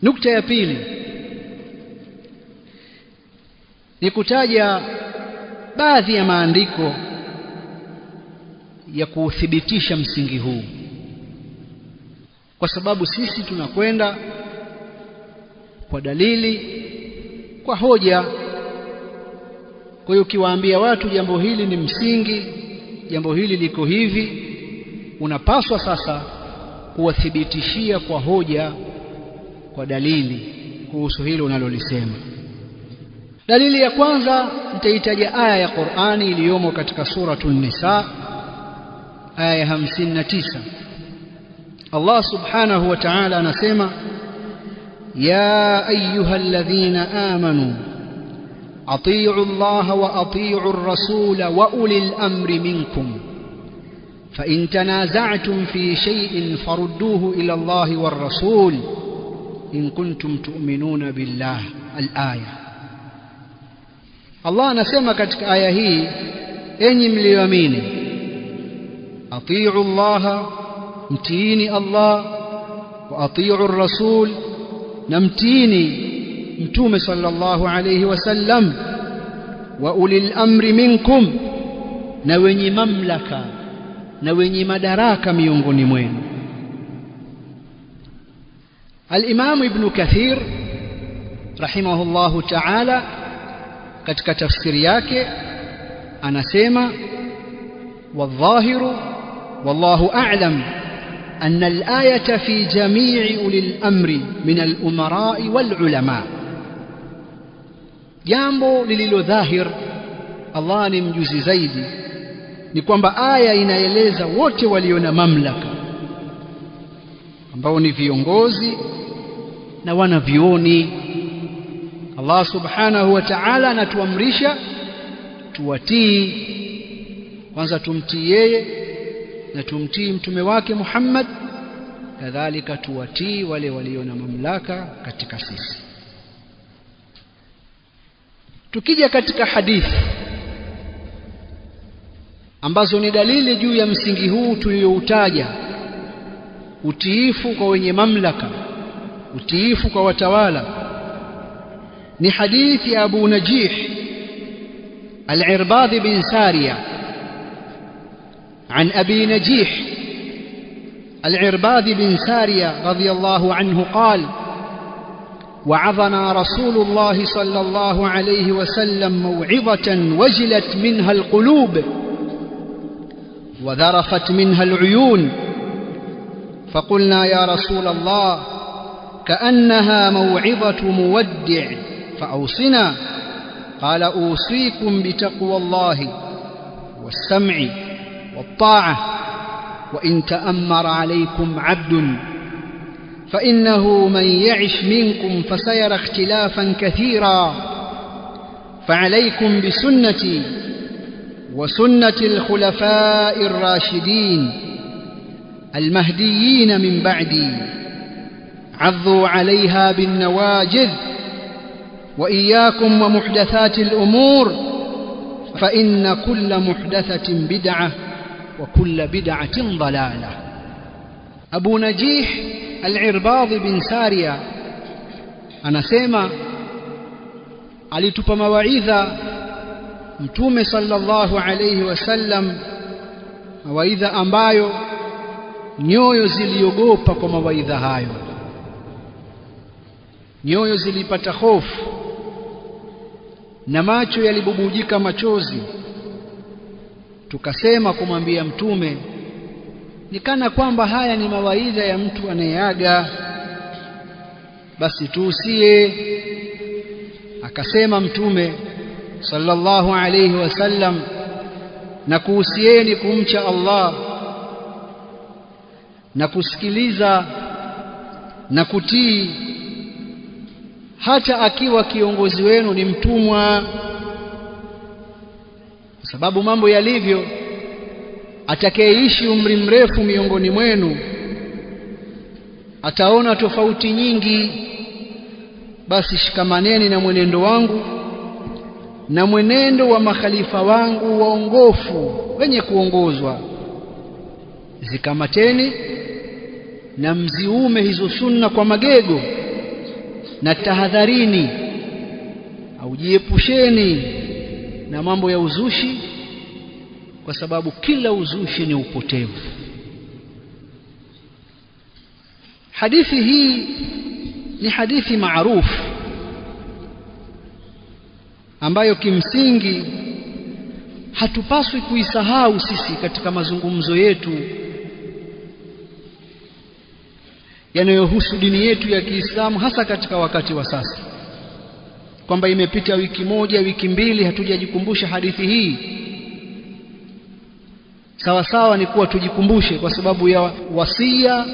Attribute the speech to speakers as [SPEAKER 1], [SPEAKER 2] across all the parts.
[SPEAKER 1] Nukta ya pili ni kutaja baadhi ya maandiko ya kuuthibitisha msingi huu, kwa sababu sisi tunakwenda kwa dalili, kwa hoja. Kwa hiyo ukiwaambia watu jambo hili ni msingi, jambo hili liko hivi, unapaswa sasa kuwathibitishia kwa hoja, kwa dalili kuhusu hilo unalolisema. Dalili ya kwanza nitaitaja aya ya Qur'ani iliyomo katika suratul Nisa, aya ya 59. Allah subhanahu wa ta'ala anasema: ya ayyuhalladhina amanu atii'u Allaha wa atii'u ar-rasula wa ulil amri minkum fa in tanaza'tum fi shay'in farudduhu ila Allahi war-rasul in kuntum tu'minuna billah. Al-aya. Allah anasema katika aya hii, enyi mlioamini, atii'u Allaha, mtiini Allah, wa atii'u ar-rasul, na mtiini Mtume sallallahu alayhi wasallam, wa ulil amri minkum, na wenye mamlaka na wenye madaraka miongoni mwenu. Al-Imam Ibn Kathir rahimahullahu ta'ala katika tafsiri yake anasema: wadhahiru wallahu a'lam anna al-ayata fi jami'i ulil amri min al-umara'i wal ulama. Jambo lililo dhahir, Allah ni mjuzi zaidi, ni kwamba aya inaeleza wote walio na mamlaka ambao ni viongozi na wanavyuoni. Allah subhanahu wa ta'ala anatuamrisha tuwatii. Kwanza tumtii yeye na tumtii mtume wake Muhammad, kadhalika tuwatii wale walio na mamlaka katika sisi. Tukija katika hadithi ambazo ni dalili juu ya msingi huu tulioutaja, utiifu kwa wenye mamlaka, utiifu kwa watawala, ni hadithi ya Abu Najih Al-Irbadh bin Sariya عن أبي نجيح العرباض بن سارية رضي الله عنه قال: وعظنا رسول الله صلى الله عليه وسلم موعظة وجلت منها القلوب وذرفت منها العيون، فقلنا يا رسول الله كأنها موعظة مودع فأوصنا. قال: أوصيكم بتقوى الله والسمع والطاعة وإن تأمر عليكم عبد، فإنه من يعش منكم فسيرى اختلافا كثيرا، فعليكم بسنتي وسنة الخلفاء الراشدين المهديين من بعدي، عضوا عليها بالنواجذ، وإياكم ومحدثات الأمور، فإن كل محدثة بدعة وكل بدعة ضلالة. Abu Najih Al-Irbadh bin Sariya anasema alitupa mawaidha Mtume sallallahu alayhi wasallam, mawaidha ambayo nyoyo ziliogopa kwa mawaidha hayo, nyoyo zilipata hofu na macho yalibubujika machozi. Tukasema kumwambia Mtume, ni kana kwamba haya ni mawaidha ya mtu anayeaga, basi tuusie. Akasema Mtume sallallahu alayhi wasallam, na kuhusieni kumcha Allah na kusikiliza na kutii, hata akiwa kiongozi wenu ni mtumwa. Kwa sababu mambo yalivyo, atakayeishi umri mrefu miongoni mwenu ataona tofauti nyingi. Basi shikamaneni na mwenendo wangu na mwenendo wa makhalifa wangu waongofu wenye kuongozwa, zikamateni na mziume hizo sunna kwa magego, na tahadharini au jiepusheni na mambo ya uzushi, kwa sababu kila uzushi ni upotevu. Hadithi hii ni hadithi maarufu ambayo kimsingi hatupaswi kuisahau sisi katika mazungumzo yetu yanayohusu dini yetu ya Kiislamu, hasa katika wakati wa sasa, kwamba imepita wiki moja, wiki mbili hatujajikumbusha hadithi hii. Sawa sawa ni kuwa tujikumbushe, kwa sababu ya wasia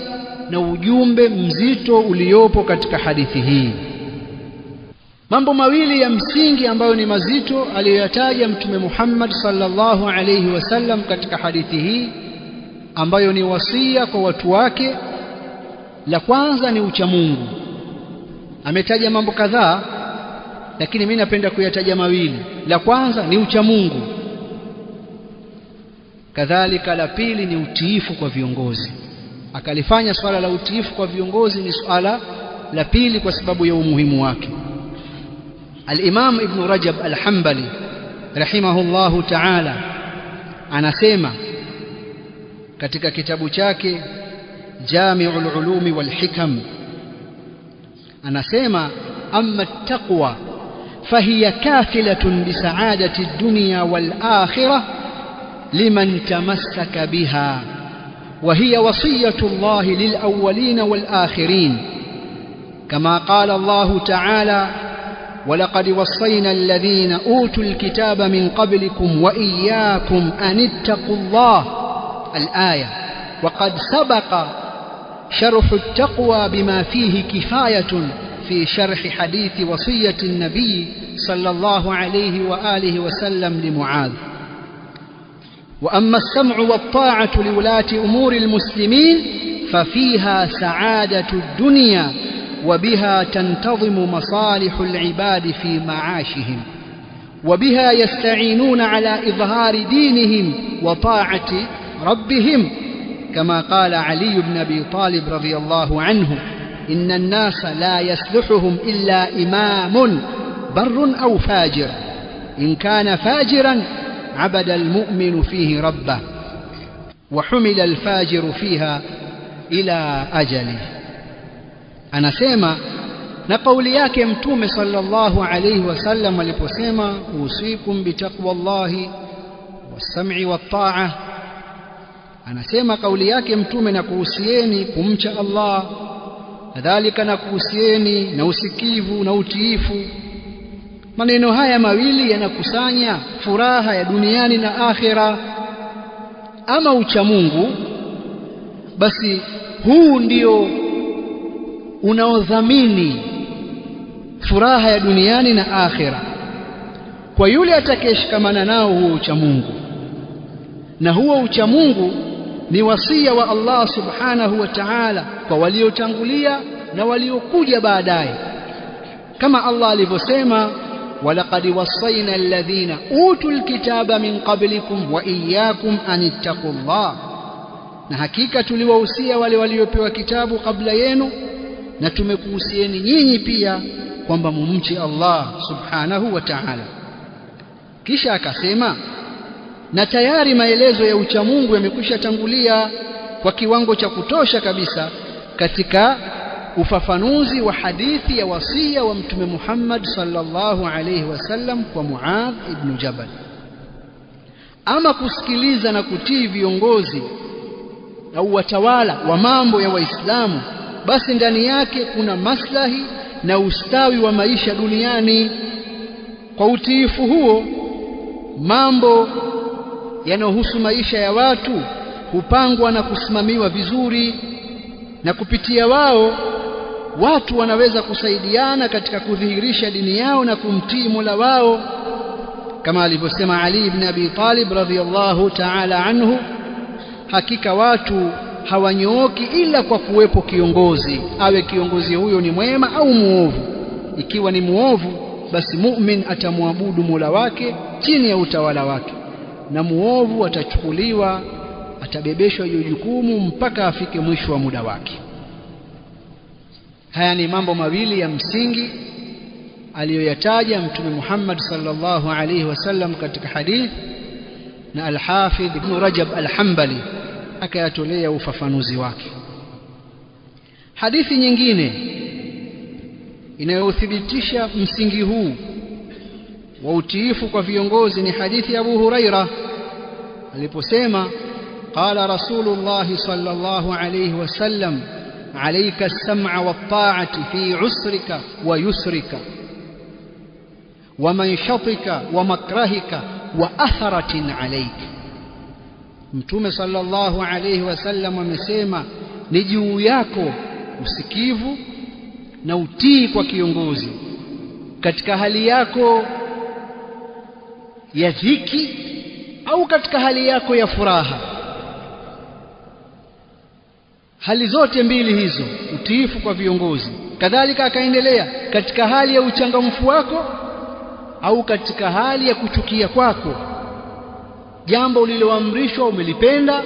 [SPEAKER 1] na ujumbe mzito uliopo katika hadithi hii. Mambo mawili ya msingi ambayo ni mazito aliyoyataja Mtume Muhammad sallallahu alayhi wasallam katika hadithi hii, ambayo ni wasia kwa watu wake. La kwanza ni uchamungu. Ametaja mambo kadhaa, lakini mimi napenda kuyataja mawili. La kwanza ni uchamungu, kadhalika la pili ni utiifu kwa viongozi. Akalifanya swala la utiifu kwa viongozi ni swala la pili kwa sababu ya umuhimu wake. Al-Imam Ibn Rajab Al-Hanbali rahimahullahu ta'ala anasema katika kitabu chake Jami'ul Ulumi wal Hikam, anasema amma at-taqwa fahiya kafilatun bi sa'adati ad-dunya wal akhirah liman tamassaka biha, wa hiya wasiyatu Allah lil awwalin wal akhirin, kama qala Allah ta'ala ولقد وصينا الذين أوتوا الكتاب من قبلكم وإياكم أن اتقوا الله الآية. وقد سبق شرح التقوى بما فيه كفاية في شرح حديث وصية النبي صلى الله عليه وآله وسلم لمعاذ. وأما السمع والطاعة لولاة أمور المسلمين ففيها سعادة الدنيا وبها تنتظم مصالح العباد في معاشهم، وبها يستعينون على إظهار دينهم وطاعة ربهم، كما قال علي بن أبي طالب رضي الله عنه: إن الناس لا يصلحهم إلا إمام بر أو فاجر، إن كان فاجرا عبد المؤمن فيه ربه وحمل الفاجر فيها إلى أجله. Anasema na kauli yake Mtume sallallahu alayhi wasallam aliposema usikum bitaqwallahi was-sam'i wat-ta'a, anasema kauli yake Mtume na kuhusieni kumcha Allah, kadhalika na kuhusieni na usikivu na utiifu. Maneno haya mawili yanakusanya furaha ya duniani na akhera. Ama uchamungu, basi huu ndio unaodhamini furaha ya duniani na akhera kwa yule atakayeshikamana nao huo uchamungu. Na huo uchamungu ni wasia wa Allah subhanahu wa ta'ala kwa waliotangulia na waliokuja baadaye, kama Allah alivyosema: walaqad wassayna alladhina utul kitaba min qablikum wa iyyakum an ittaqullah, na hakika tuliwahusia wale waliopewa kitabu kabla yenu na tumekuhusieni nyinyi pia kwamba mumche Allah subhanahu wa ta'ala. Kisha akasema, na tayari maelezo ya uchamungu yamekwisha tangulia kwa kiwango cha kutosha kabisa katika ufafanuzi wa hadithi ya wasia wa Mtume Muhammad sallallahu alayhi wasallam kwa Muadh ibn Jabal. Ama kusikiliza na kutii viongozi au watawala wa mambo ya Waislamu, basi ndani yake kuna maslahi na ustawi wa maisha duniani. Kwa utiifu huo, mambo yanayohusu maisha ya watu hupangwa na kusimamiwa vizuri, na kupitia wao watu wanaweza kusaidiana katika kudhihirisha dini yao na kumtii Mola wao, kama alivyosema Ali ibn Abi Talib radhiyallahu ta'ala anhu: hakika watu hawanyooki ila kwa kuwepo kiongozi, awe kiongozi huyo ni mwema au muovu. Ikiwa ni muovu, basi mu'min atamwabudu Mola wake chini ya utawala wake, na muovu atachukuliwa, atabebeshwa hiyo jukumu mpaka afike mwisho wa muda wake. Haya ni mambo mawili ya msingi aliyoyataja Mtume Muhammad sallallahu alayhi wasallam katika hadith, na Al-Hafidh Ibn Rajab Al-Hanbali akayatolea ufafanuzi wake. Hadithi nyingine inayothibitisha msingi huu wa utiifu kwa viongozi ni hadithi ya Abu Huraira aliposema, qala Rasulullah sallallahu alayhi wasallam, alayka as-sam'a wat-ta'ati fi 'usrika wa yusrika wa manshatika wa makrahika wa atharatin alayka. Mtume sallallahu alayhi wasallam amesema, ni juu yako usikivu na utii kwa kiongozi katika hali yako ya dhiki au katika hali yako ya furaha. Hali zote mbili hizo, utiifu kwa viongozi. Kadhalika akaendelea, katika hali ya uchangamfu wako au katika hali ya kuchukia kwako, jambo uliloamrishwa umelipenda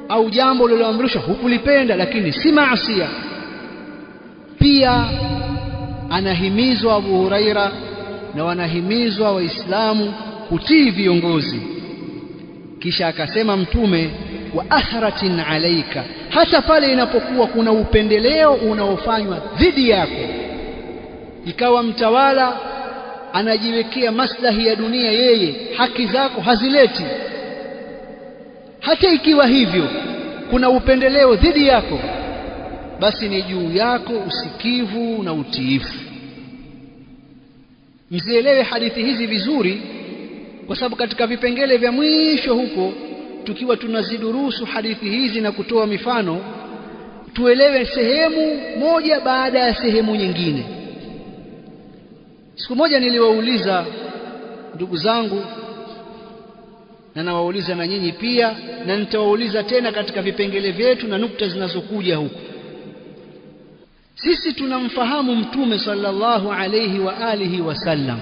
[SPEAKER 1] au jambo uliloamrishwa hukulipenda, lakini si maasiya. Pia anahimizwa Abu Huraira na wanahimizwa Waislamu kutii viongozi. Kisha akasema Mtume, wa atharatin alaika, hata pale inapokuwa kuna upendeleo unaofanywa dhidi yako, ikawa mtawala anajiwekea maslahi ya dunia, yeye haki zako hazileti. Hata ikiwa hivyo kuna upendeleo dhidi yako, basi ni juu yako usikivu na utiifu. Mzielewe hadithi hizi vizuri, kwa sababu katika vipengele vya mwisho huko, tukiwa tunazidurusu hadithi hizi na kutoa mifano, tuelewe sehemu moja baada ya sehemu nyingine. Siku moja niliwauliza ndugu zangu, na nawauliza na nyinyi pia, na nitawauliza tena katika vipengele vyetu na nukta zinazokuja huko. Sisi tunamfahamu Mtume sallallahu alayhi wa alihi wasallam.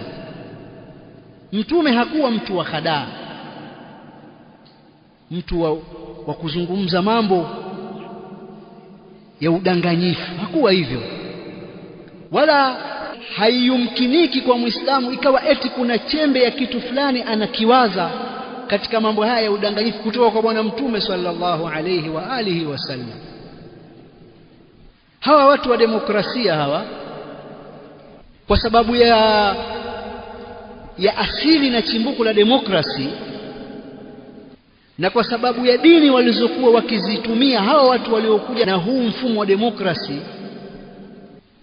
[SPEAKER 1] Mtume hakuwa mtu wa khadaa, mtu wa kuzungumza mambo ya udanganyifu. Hakuwa hivyo, wala haiyumkiniki kwa Muislamu ikawa eti kuna chembe ya kitu fulani anakiwaza katika mambo haya ya udanganyifu kutoka kwa Bwana Mtume sallallahu alayhi wa alihi wasallam. Hawa watu wa demokrasia hawa, kwa sababu ya asili na chimbuko la demokrasi, na kwa sababu ya dini walizokuwa wakizitumia hawa watu waliokuja na huu mfumo wa demokrasi,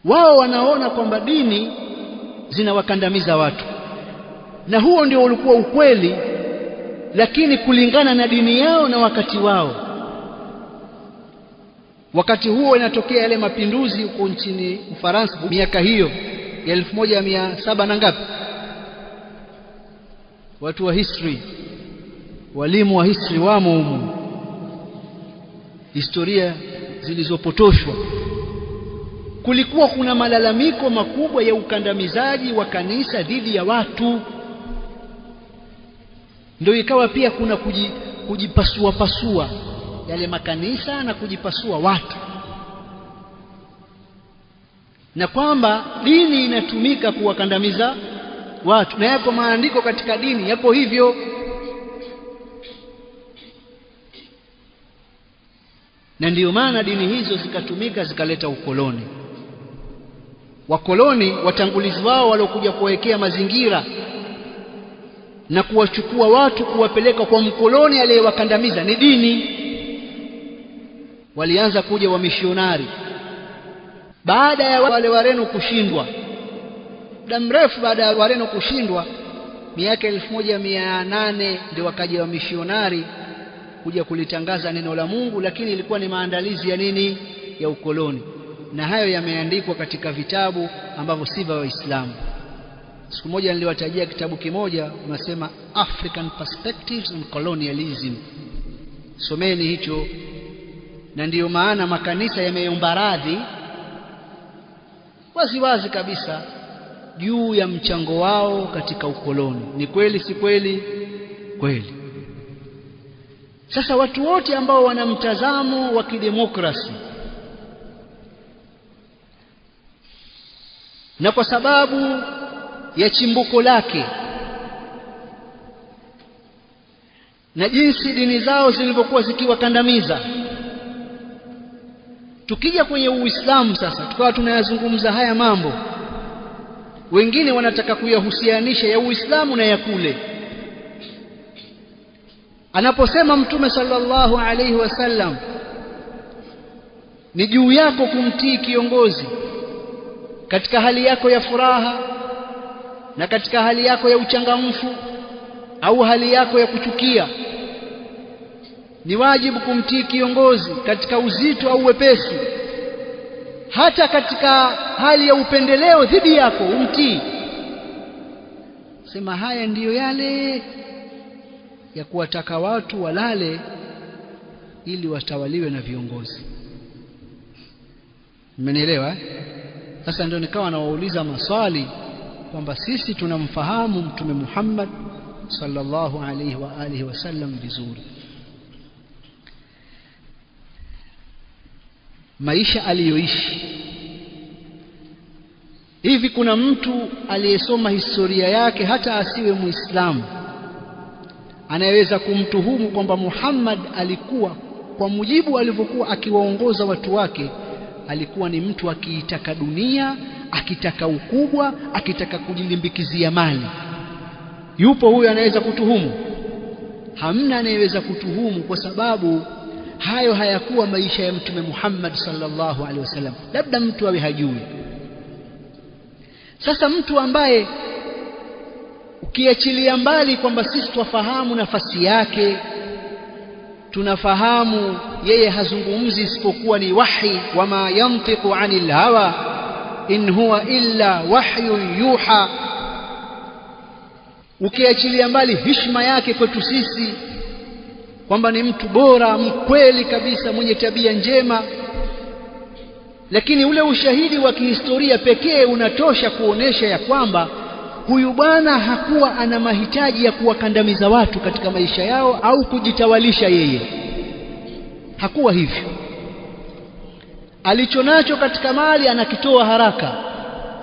[SPEAKER 1] wao wanaona kwamba dini zinawakandamiza watu, na huo ndio ulikuwa ukweli, lakini kulingana na dini yao na wakati wao. Wakati huo inatokea yale mapinduzi huko nchini Ufaransa, miaka hiyo ya 1700 na ngapi? Watu wa history, walimu wa history wamo humo, historia zilizopotoshwa. Kulikuwa kuna malalamiko makubwa ya ukandamizaji wa kanisa dhidi ya watu. Ndio ikawa pia kuna kujipasua yale makanisa na kujipasua watu, na kwamba dini inatumika kuwakandamiza watu, na yako maandiko katika dini yapo hivyo. Na ndiyo maana dini hizo zikatumika zikaleta ukoloni. Wakoloni watangulizi wao waliokuja kuwekea mazingira na kuwachukua watu kuwapeleka kwa mkoloni aliyewakandamiza ni dini. Walianza kuja wamishionari baada ya wale Wareno kushindwa. Muda mrefu baada ya Wareno kushindwa, miaka 1800 ndio wakaja wamishionari kuja kulitangaza neno la Mungu, lakini ilikuwa ni maandalizi ya nini? Ya ukoloni. Na hayo yameandikwa katika vitabu ambavyo si vya Waislamu. Siku moja niliwatajia kitabu kimoja, unasema African Perspectives on Colonialism. Someni hicho. Na ndiyo maana makanisa yameomba radhi wazi kabisa juu ya mchango wao katika ukoloni. Ni kweli si kweli? Kweli. Sasa watu wote ambao wana mtazamo wa kidemokrasi na kwa sababu ya chimbuko lake na jinsi dini zao zilivyokuwa zikiwakandamiza. Tukija kwenye Uislamu sasa, tukawa tunayazungumza haya mambo, wengine wanataka kuyahusianisha ya Uislamu na ya kule. Anaposema Mtume sallallahu alayhi wasallam, ni juu yako kumtii kiongozi katika hali yako ya furaha na katika hali yako ya uchangamfu au hali yako ya kuchukia. Ni wajibu kumtii kiongozi katika uzito au wepesi, hata katika hali ya upendeleo dhidi yako umtii. Sema haya ndiyo yale ya kuwataka watu walale ili watawaliwe na viongozi. Mmenielewa? Sasa ndio nikawa nawauliza maswali kwamba sisi tunamfahamu Mtume Muhammad sallallahu alayhi wa alihi wasallam vizuri, maisha aliyoishi. Hivi kuna mtu aliyesoma historia yake hata asiwe Muislamu anayeweza kumtuhumu kwamba Muhammad alikuwa, kwa mujibu alivyokuwa akiwaongoza watu wake, alikuwa ni mtu akiitaka dunia, akitaka ukubwa, akitaka kujilimbikizia mali? Yupo huyo anaweza kutuhumu? Hamna anayeweza kutuhumu, kwa sababu hayo hayakuwa maisha ya Mtume Muhammad sallallahu alaihi wasallam. Labda mtu awe hajui. Sasa mtu ambaye ukiachilia mbali kwamba sisi tufahamu nafasi yake, tunafahamu yeye hazungumzi isipokuwa ni wahi, wama yantiqu anil hawa in huwa illa wahyun yuha. Ukiachilia mbali heshima yake kwetu sisi kwamba ni mtu bora, mkweli kabisa, mwenye tabia njema, lakini ule ushahidi wa kihistoria pekee unatosha kuonesha ya kwamba huyu bwana hakuwa ana mahitaji ya kuwakandamiza watu katika maisha yao au kujitawalisha yeye. Hakuwa hivyo. Alichonacho katika mali anakitoa haraka.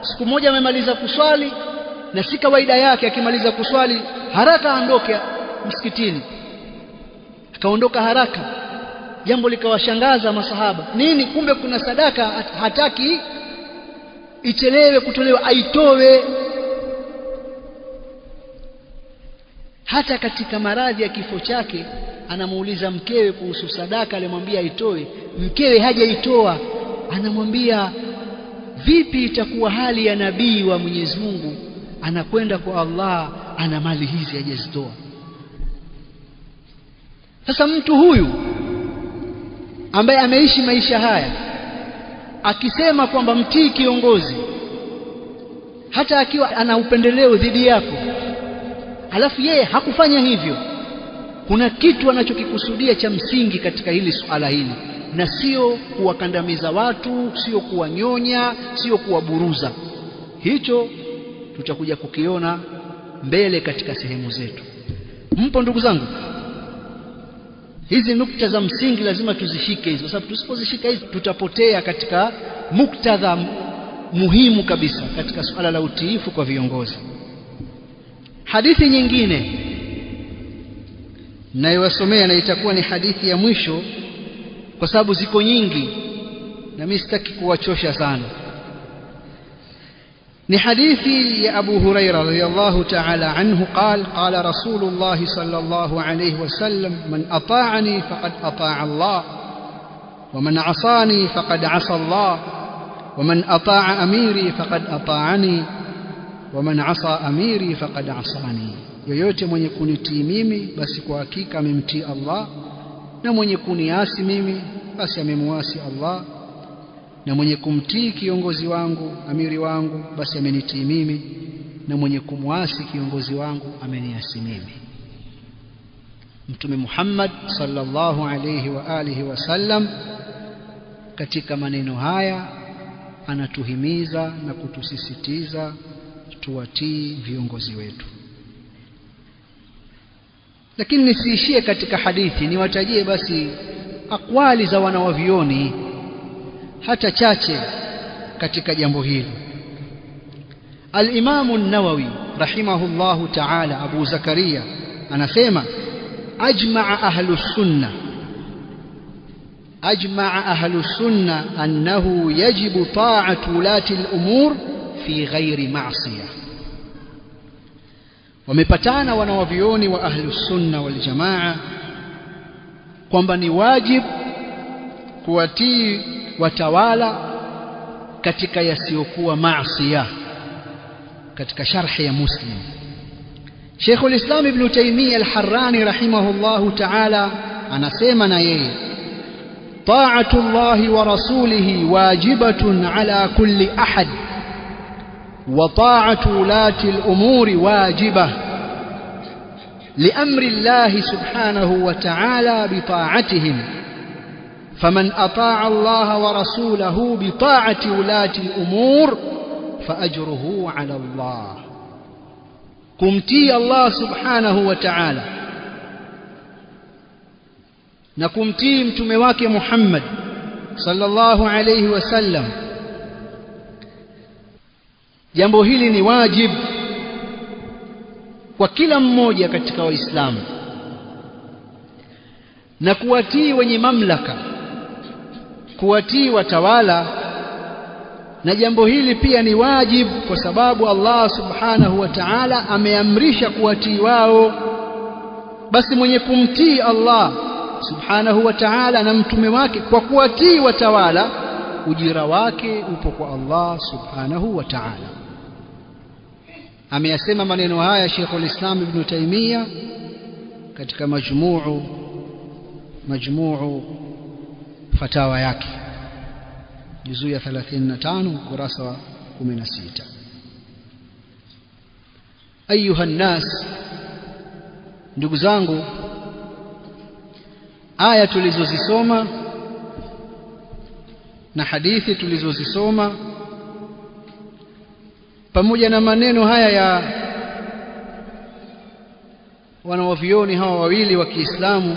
[SPEAKER 1] Siku moja amemaliza kuswali, na si kawaida yake akimaliza kuswali haraka aondoke msikitini, akaondoka haraka. Jambo likawashangaza masahaba. Nini? Kumbe kuna sadaka hataki ichelewe kutolewa, aitoe. Hata katika maradhi ya kifo chake anamuuliza mkewe kuhusu sadaka, alimwambia aitoe. Mkewe hajaitoa. Anamwambia, vipi itakuwa hali ya nabii wa Mwenyezi Mungu anakwenda kwa Allah, ana mali hizi hajazitoa? Sasa mtu huyu ambaye ameishi maisha haya akisema kwamba mtii kiongozi hata akiwa ana upendeleo dhidi yako, alafu yeye hakufanya hivyo, kuna kitu anachokikusudia cha msingi katika hili suala hili, na sio kuwakandamiza watu, sio kuwanyonya, sio kuwaburuza. Hicho tutakuja kukiona mbele katika sehemu zetu. Mpo ndugu zangu? Hizi nukta za msingi lazima tuzishike hizo, kwa sababu tusipozishika hizi tutapotea katika muktadha muhimu kabisa katika suala la utiifu kwa viongozi. Hadithi nyingine nayowasomea, na itakuwa ni hadithi ya mwisho kwa sababu ziko nyingi na mimi sitaki kuwachosha sana. ni hadithi ya Abu Huraira radhiyallahu ta'ala anhu qala Rasulullah sallallahu alayhi wasallam, man ata'ani faqad ata'a Allah wa man 'asani faqad 'asa Allah wa man ata'a amiri faqad ata'ani wa man 'asa amiri faqad 'asani. Yoyote mwenye kunitii mimi basi kwa hakika amemtii Allah, na mwenye kuniasi mimi basi amemwasi Allah, na mwenye kumtii kiongozi wangu, amiri wangu, basi amenitii mimi, na mwenye kumwasi kiongozi wangu ameniasi mimi. Mtume Muhammad sallallahu alayhi wa alihi wasallam katika maneno haya anatuhimiza na kutusisitiza tuwatii viongozi wetu. Lakini nisiishie katika hadithi, niwatajie basi akwali za wanawavioni hata chache katika jambo hili. Al-Imam an-Nawawi rahimahullahu ta'ala, Abu Zakaria anasema ajma'a ahlus sunna annahu yajibu ta'atu ulati al-umur fi ghairi ma'siyah. Wamepatana wanawavioni wa ahlus sunna wal jamaa kwamba ni wajib kuwatii watawala katika yasiyokuwa maasiya. Katika sharhi ya Muslim, Sheikh al-Islam Ibn Taymiyyah al-Harrani rahimahullahu ta'ala anasema na yeye, ta'atu Allahi wa rasulihi wajibatun ala kulli ahad wa ta'atu ulati al-umuri wajibah liamri Allahi subhanahu wa ta'ala bi ta'atihim. فمن أطاع الله ورسوله بطاعة ولاة الأمور فأجره على الله. kumtii Allah subhanahu wa ta'ala na kumtii mtume wake Muhammad sallallahu alayhi wasallam, jambo hili ni wajib kwa kila mmoja katika Waislamu, na kuwatii wenye mamlaka, kuwatii watawala, na jambo hili pia ni wajibu kwa sababu Allah subhanahu wa ta'ala ameamrisha kuwatii wao. Basi mwenye kumtii Allah subhanahu wa ta'ala na mtume wake kwa kuwatii watawala, ujira wake upo kwa Allah subhanahu wa ta'ala. Ameyasema maneno haya Sheikh al-Islam Ibn Taymiyyah katika majmuu fatawa yake juzuu ya 35 ukurasa wa 16. Ayuha nnas, ndugu zangu, aya tulizozisoma na hadithi tulizozisoma pamoja na maneno haya ya wanawavioni hawa wawili wa Kiislamu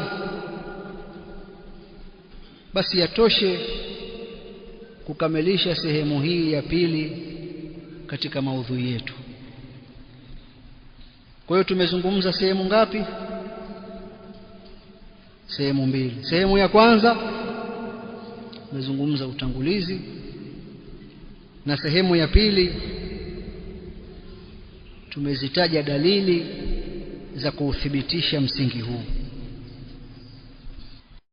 [SPEAKER 1] basi yatoshe kukamilisha sehemu hii ya pili katika maudhui yetu. Kwa hiyo tumezungumza sehemu ngapi? Sehemu mbili. Sehemu ya kwanza tumezungumza utangulizi, na sehemu ya pili tumezitaja dalili za kuuthibitisha msingi huu.